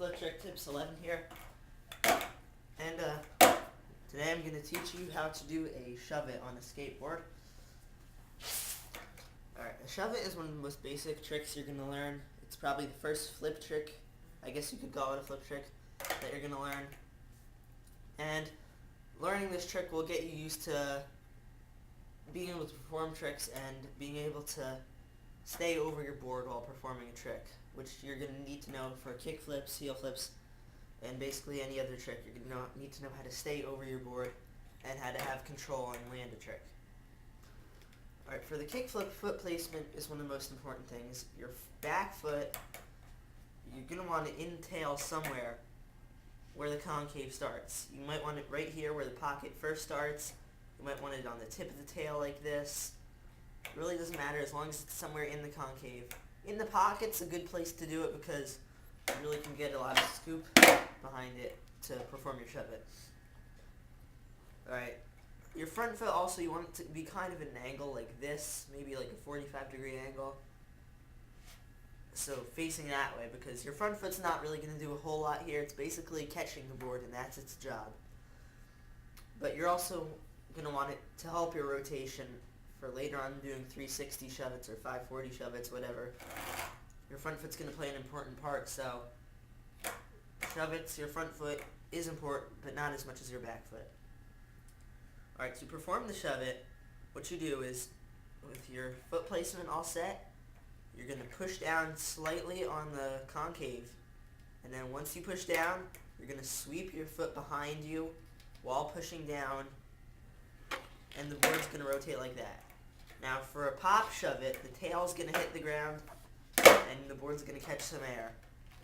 Flip Trick Tips 11 here, and today I'm going to teach you how to do a shove it on a skateboard. Alright, a shove it is one of the most basic tricks you're going to learn. It's probably the first flip trick, I guess you could call it a flip trick, that you're going to learn. And learning this trick will get you used to being able to perform tricks and being able to stay over your board while performing a trick, which you're going to need to know for kick flips, heel flips, and basically any other trick. You're going to need to know how to stay over your board and how to have control and land a trick. Alright, for the kick flip, foot placement is one of the most important things. Your back foot, you're going to want to intail somewhere where the concave starts. You might want it right here where the pocket first starts. You might want it on the tip of the tail like this. It really doesn't matter as long as it's somewhere in the concave. In the pocket's a good place to do it because you really can get a lot of scoop behind it to perform your shove it. Alright, your front foot also, you want it to be kind of an angle like this, maybe like a 45-degree angle. So facing that way, because your front foot's not really going to do a whole lot here. It's basically catching the board and that's its job. But you're also going to want it to help your rotation for later on doing 360 shove-its or 540 shove-its, whatever. Your front foot's going to play an important part, so shove-its, your front foot is important, but not as much as your back foot. Alright, to perform the shove-it, what you do is, with your foot placement all set, you're going to push down slightly on the concave, and then once you push down, you're going to sweep your foot behind you while pushing down, and the board's going to rotate like that. Now for a pop shove-it, the tail's going to hit the ground, and the board's going to catch some air.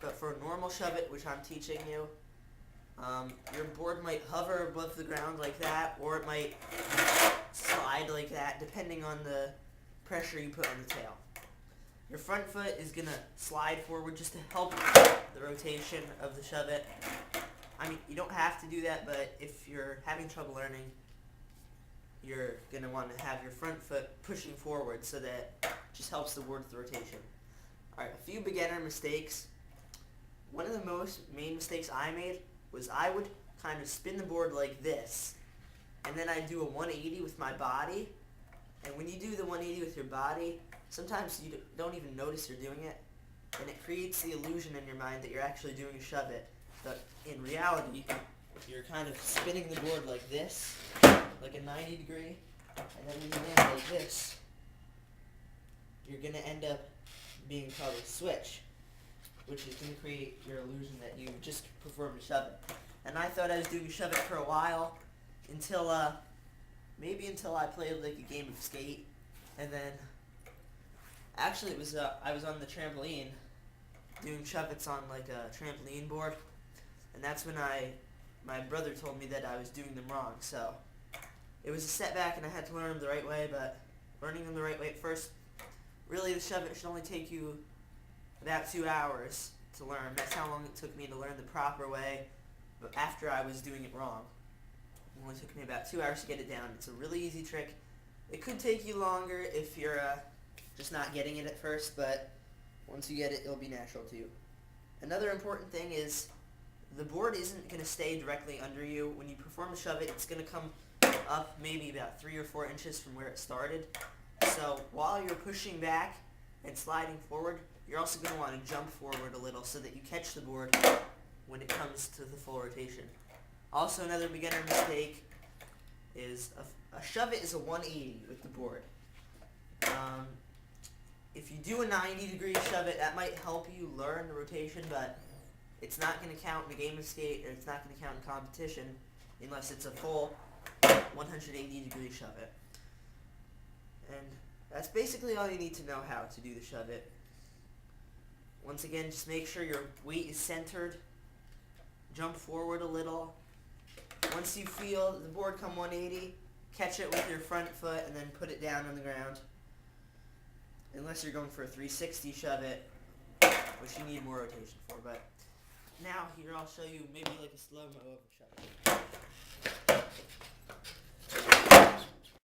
But for a normal shove-it, which I'm teaching you, your board might hover above the ground like that, or it might slide like that, depending on the pressure you put on the tail. Your front foot is going to slide forward just to help the rotation of the shove-it. I mean, you don't have to do that, but if you're having trouble learning, you're going to want to have your front foot pushing forward so that it just helps the board with the rotation. Alright, a few beginner mistakes. One of the main mistakes I made was I would kind of spin the board like this, and then I'd do a 180 with my body. And when you do the 180 with your body, sometimes you don't even notice you're doing it, and it creates the illusion in your mind that you're actually doing a shove-it. But in reality, you're kind of spinning the board like this, like a 90 degree, and then when you land like this, you're going to end up being called a switch, which is going to create your illusion that you just performed a shove-it. And I thought I was doing a shove-it for a while, until maybe until I played like a game of skate, and then actually it was I was on the trampoline doing shove-its on like a trampoline board, and that's when my brother told me that I was doing them wrong. So it was a setback and I had to learn them the right way, but learning them the right way at first, really the shove-it should only take you about 2 hours to learn. That's how long it took me to learn the proper way, but after I was doing it wrong. It only took me about 2 hours to get it down. It's a really easy trick. It could take you longer if you're just not getting it at first, but once you get it, it'll be natural to you. Another important thing is the board isn't going to stay directly under you. When you perform a shove-it, it's going to come up maybe about 3 or 4 inches from where it started. So while you're pushing back and sliding forward, you're also going to want to jump forward a little so that you catch the board when it comes to the full rotation. Also, another beginner mistake is a shove-it is a 180 with the board. If you do a 90-degree shove-it, that might help you learn the rotation, but it's not going to count in a game of skate, or it's not going to count in competition unless it's a full 180-degree shove-it. And that's basically all you need to know how to do the shove-it. Once again, just make sure your weight is centered. Jump forward a little. Once you feel the board come 180, catch it with your front foot and then put it down on the ground. Unless you're going for a 360 shove-it, which you need more rotation for. But now here I'll show you maybe like a slow-mo of a shove-it.